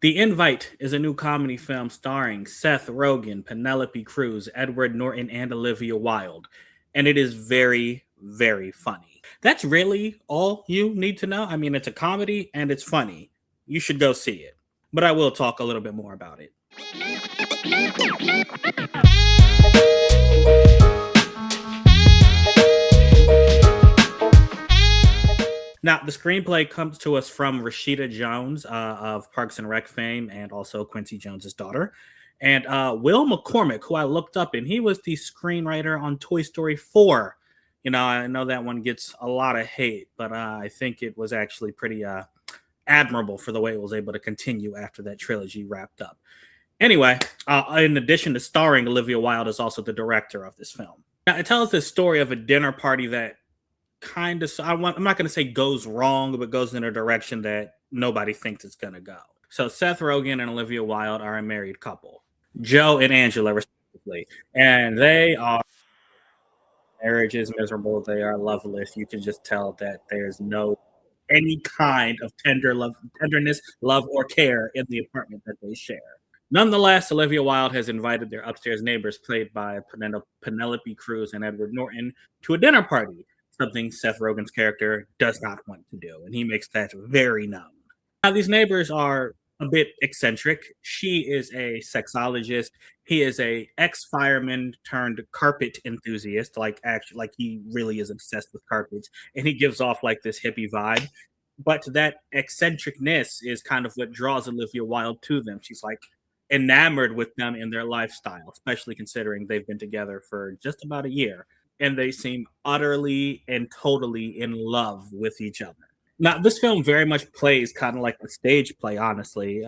The Invite is a new comedy film starring Seth Rogen, Penelope Cruz, Edward Norton, and Olivia Wilde. And it is very, very funny. That's really all you need to know. I mean, it's a comedy and it's funny. You should go see it. But I will talk a little bit more about it. Now, the screenplay comes to us from Rashida Jones of Parks and Rec fame and also Quincy Jones's daughter. And Will McCormick, who I looked up, and he was the screenwriter on Toy Story 4. You know, I know that one gets a lot of hate, but I think it was actually pretty admirable for the way it was able to continue after that trilogy wrapped up. Anyway, in addition to starring, Olivia Wilde is also the director of this film. Now, it tells the story of a dinner party that I'm not going to say goes wrong, but goes in a direction that nobody thinks it's going to go. So Seth Rogen and Olivia Wilde are a married couple, Joe and Angela respectively, and they are marriage is miserable. They are loveless. You can just tell that there's no any kind of tenderness, love, or care in the apartment that they share. Nonetheless, Olivia Wilde has invited their upstairs neighbors, played by Penelope Cruz and Edward Norton, to a dinner party, something Seth Rogen's character does not want to do, and he makes that very known. Now, these neighbors are a bit eccentric. She is a sexologist. He is a ex-fireman turned carpet enthusiast, like he really is obsessed with carpets, and he gives off like this hippie vibe. But that eccentricness is kind of what draws Olivia Wilde to them. She's like enamored with them in their lifestyle, especially considering they've been together for just about a year and they seem utterly and totally in love with each other. Now, this film very much plays kind of like a stage play, honestly.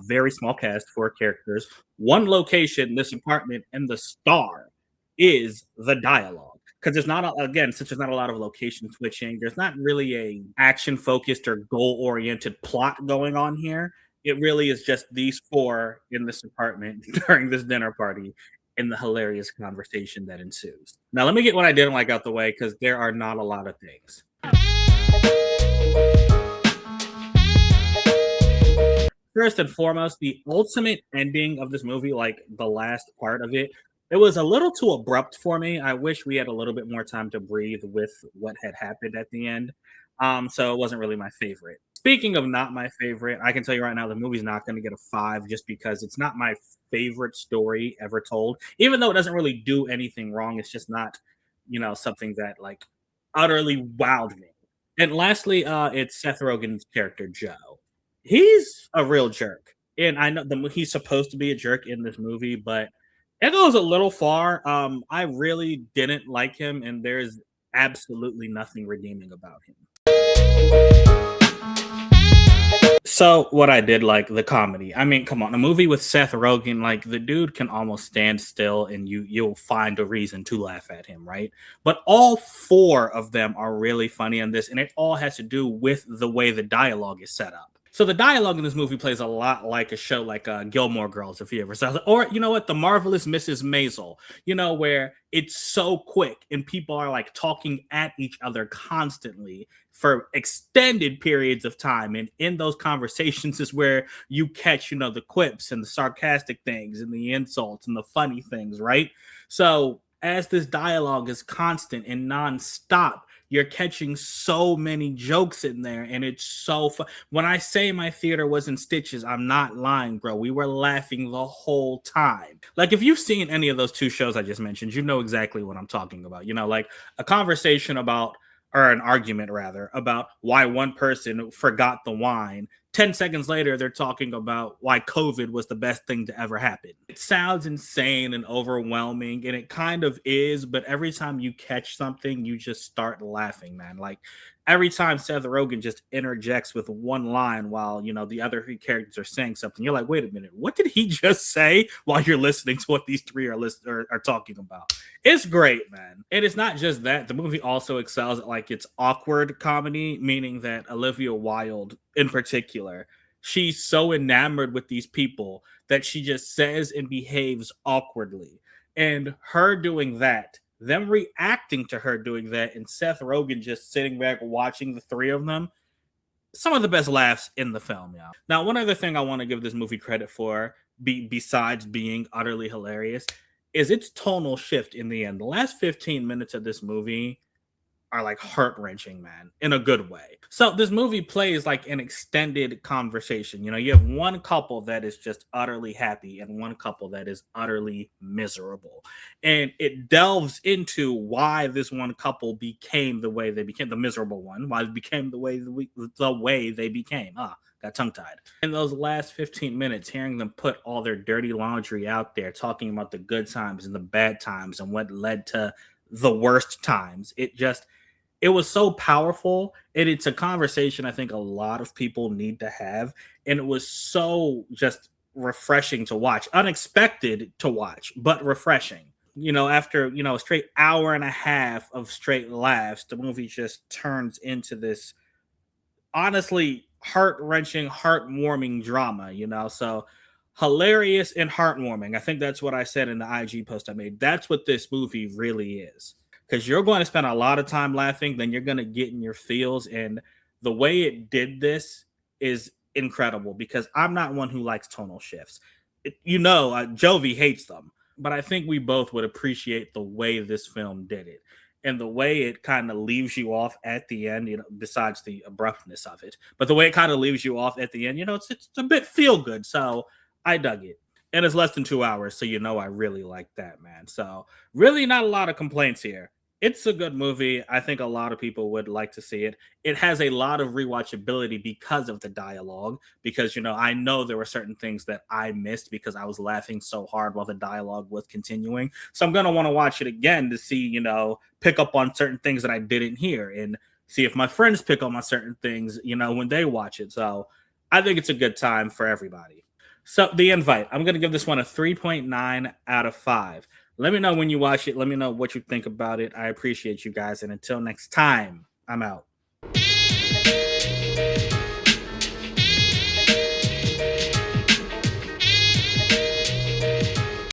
Very small cast, four characters, one location, this apartment, and the star is the dialogue. Because there's not, again, since there's not a lot of location switching, there's not really a action focused or goal oriented plot going on here. It really is just these four in this apartment during this dinner party and the hilarious conversation that ensues. Now, let me get what I didn't like out the way because there are not a lot of things. First and foremost, the ultimate ending of this movie, like the last part of it, it was a little too abrupt for me. I wish we had a little bit more time to breathe with what had happened at the end. So it wasn't really my favorite. Speaking of not my favorite, I can tell you right now the movie's not going to get a five just because it's not my favorite story ever told. Even though it doesn't really do anything wrong, it's just not, something that like utterly wowed me. And lastly, it's Seth Rogen's character Joe. He's a real jerk, and I know he's supposed to be a jerk in this movie, but it goes a little far. I really didn't like him, and there's absolutely nothing redeeming about him. So what I did like the comedy. I mean, come on, a movie with Seth Rogen, like the dude can almost stand still and you'll find a reason to laugh at him, right? But all four of them are really funny in this, and it all has to do with the way the dialogue is set up. So the dialogue in this movie plays a lot like a show like Gilmore Girls, if you ever saw it. Or you know what, The Marvelous Mrs. Maisel, where it's so quick and people are like talking at each other constantly for extended periods of time. And in those conversations is where you catch, the quips and the sarcastic things and the insults and the funny things, right? So as this dialogue is constant and nonstop, you're catching so many jokes in there, and it's so fun. When I say my theater was in stitches, I'm not lying, bro. We were laughing the whole time. Like, if you've seen any of those two shows I just mentioned, you know exactly what I'm talking about. Like a conversation about, or an argument rather, about why one person forgot the wine. 10 seconds later, they're talking about why COVID was the best thing to ever happen. It sounds insane and overwhelming, and it kind of is, but every time you catch something, you just start laughing, man. Like every time Seth Rogen just interjects with one line while, the other three characters are saying something, you're like, wait a minute, what did he just say while you're listening to what these three are talking about? It's great, man. And it's not just that. The movie also excels at like its awkward comedy, meaning that Olivia Wilde in particular, she's so enamored with these people that she just says and behaves awkwardly. And her doing that, them reacting to her doing that, and Seth Rogen just sitting back watching the three of them, some of the best laughs in the film. Yeah. Now, one other thing I want to give this movie credit for, besides being utterly hilarious, is its tonal shift in the end. The last 15 minutes of this movie are like heart wrenching, man, in a good way. So this movie plays like an extended conversation. You know, you have one couple that is just utterly happy and one couple that is utterly miserable. And it delves into why this one couple became the way they became, the miserable one, why it became the way they became. Got tongue tied. In those last 15 minutes, hearing them put all their dirty laundry out there, talking about the good times and the bad times and what led to the worst times, it was so powerful, and it's a conversation I think a lot of people need to have, and it was so just refreshing to watch, unexpected to watch, but refreshing. You know, after a straight hour and a half of straight laughs, the movie just turns into this honestly heart-wrenching, heartwarming drama, so hilarious and heartwarming. I think that's what I said in the IG post I made. That's what this movie really is, because you're going to spend a lot of time laughing, then you're going to get in your feels. And the way it did this is incredible, because I'm not one who likes tonal shifts. Jovi hates them, but I think we both would appreciate the way this film did it and the way it kind of leaves you off at the end, besides the abruptness of it. But the way it kind of leaves you off at the end, it's a bit feel good. So I dug it. And it's less than 2 hours. So, I really like that, man. So, really not a lot of complaints here. It's a good movie. I think a lot of people would like to see it. It has a lot of rewatchability because of the dialogue. Because, I know there were certain things that I missed because I was laughing so hard while the dialogue was continuing. So I'm going to want to watch it again to see, pick up on certain things that I didn't hear and see if my friends pick up on certain things, when they watch it. So I think it's a good time for everybody. So The Invite, I'm going to give this one a 3.9 out of 5. Let me know when you watch it. Let me know what you think about it. I appreciate you guys. And until next time, I'm out.